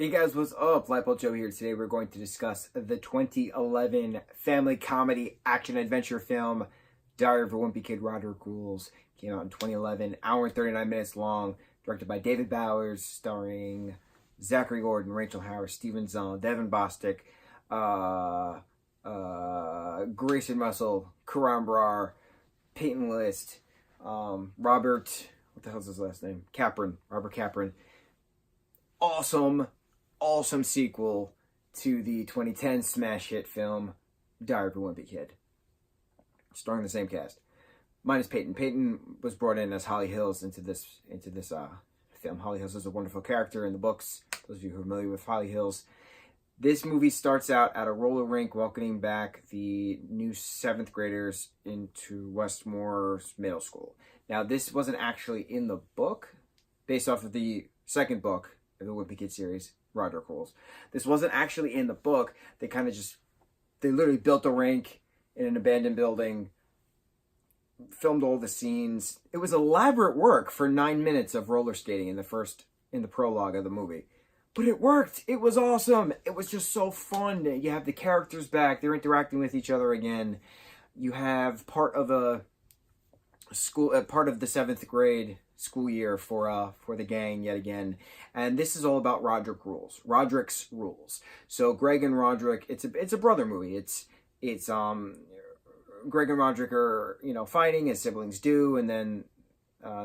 Hey guys, what's up? Lightboltjoe here. Today we're going to discuss the 2011 family comedy action adventure film Diary of a Wimpy Kid, Rodrick Rules. Came out in 2011, hour and 39 minutes long, directed by David Bowers, starring Zachary Gordon, Rachel Harris, Steven Zahn, Devin Bostick, Grayson Russell, Karan Brar, Peyton List, Robert, what the hell's his last name? Robert Capron. Awesome sequel to the 2010 smash hit film Diary of a Wimpy Kid, starring the same cast, minus Peyton. Peyton was brought in as Holly Hills into this film. Holly Hills is a wonderful character in the books. Those of you who are familiar with Holly Hills. This movie starts out at a roller rink welcoming back the new 7th graders into Westmore's middle school. Now, this wasn't actually in the book, based off of the second book of the Wimpy Kid series, Rodrick Rules. This wasn't actually in the book. They literally built a rink in an abandoned building, filmed all the scenes. It was elaborate work for 9 minutes of roller skating in the prologue of the movie. But it worked. It was awesome. It was just so fun. You have the characters back. They're interacting with each other again. You have part of the 7th grade school year for the gang yet again. And this is all about Rodrick's rules. So Greg and Rodrick, it's a brother movie. It's Greg and Rodrick are, fighting as siblings do, and then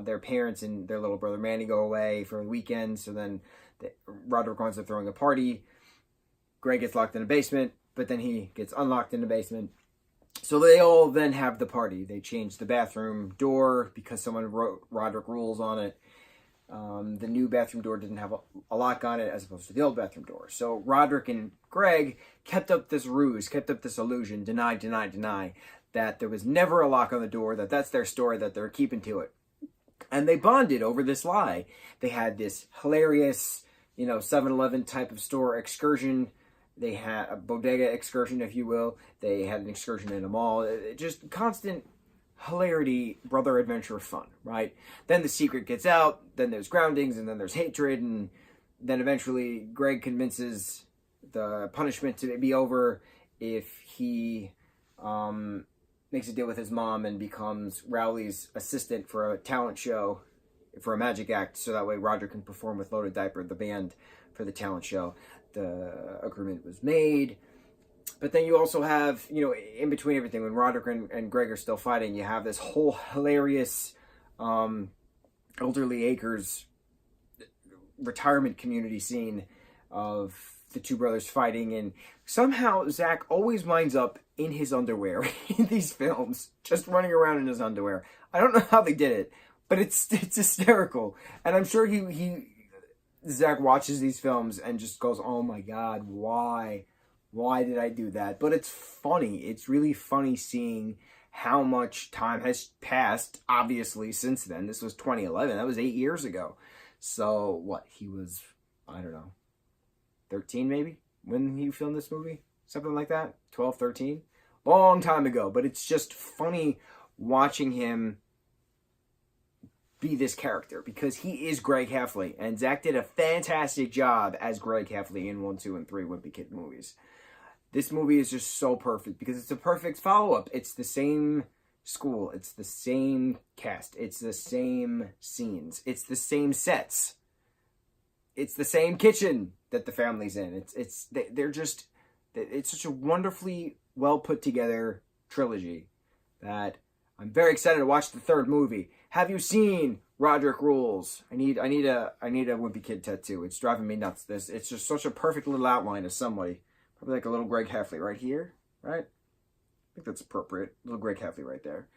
their parents and their little brother Manny go away for the weekend. So then Rodrick winds up throwing a party. Greg gets locked in the basement, but then he gets unlocked in the basement. So they all then have the party. They change the bathroom door because someone wrote Rodrick Rules on it. The new bathroom door didn't have a lock on it as opposed to the old bathroom door. So Rodrick and Greg kept up this ruse, kept up this illusion, deny, that there was never a lock on the door, that's their story, that they're keeping to it. And they bonded over this lie. They had this hilarious, 7-Eleven type of store excursion. They had a bodega excursion, if you will. They had an excursion in a mall. Just constant hilarity, brother adventure fun, right? Then the secret gets out. Then there's groundings, and then there's hatred. And then eventually Greg convinces the punishment to be over if he makes a deal with his mom and becomes Rowley's assistant for a talent show, for a magic act, so that way Roger can perform with Loaded Diaper, the band, for the talent show. The agreement was made. But then you also have, in between everything, when Rodrick and Greg are still fighting, you have this whole hilarious Elderly Acres retirement community scene of the two brothers fighting, and somehow Zach always winds up in his underwear in these films, just running around in his underwear. I don't know how they did it, but it's hysterical. And I'm sure Zach watches these films and just goes, oh my God, why did I do that? But it's funny. It's really funny seeing how much time has passed, obviously, since then. This was 2011. That was 8 years ago. So what? He was, I don't know, 13 maybe when he filmed this movie? Something like that? 12, 13? Long time ago. But it's just funny watching him be this character, because he is Greg Heffley, and Zach did a fantastic job as Greg Heffley in 1, 2, and 3 Wimpy Kid movies. This movie is just so perfect because it's a perfect follow-up. It's the same school, it's the same cast, it's the same scenes, it's the same sets, it's the same kitchen that the family's in. It's such a wonderfully well put together trilogy that I'm very excited to watch the third movie. Have you seen Rodrick Rules? I need a Wimpy Kid tattoo. It's driving me nuts. It's just such a perfect little outline of somebody. Probably like a little Greg Heffley right here, right? I think that's appropriate. Little Greg Heffley right there.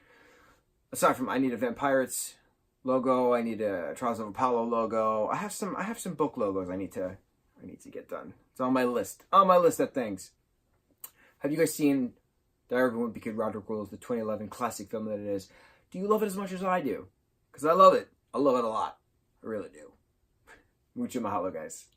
Aside from, I need a Vampirates logo. I need a Trials of Apollo logo. I have some book logos I need to get done. It's on my list. On my list of things. Have you guys seen Diary of a Wimpy Kid, Rodrick Rules, the 2011 classic film that it is? Do you love it as much as I do? Because I love it. I love it a lot. I really do. Mucho mahalo, guys.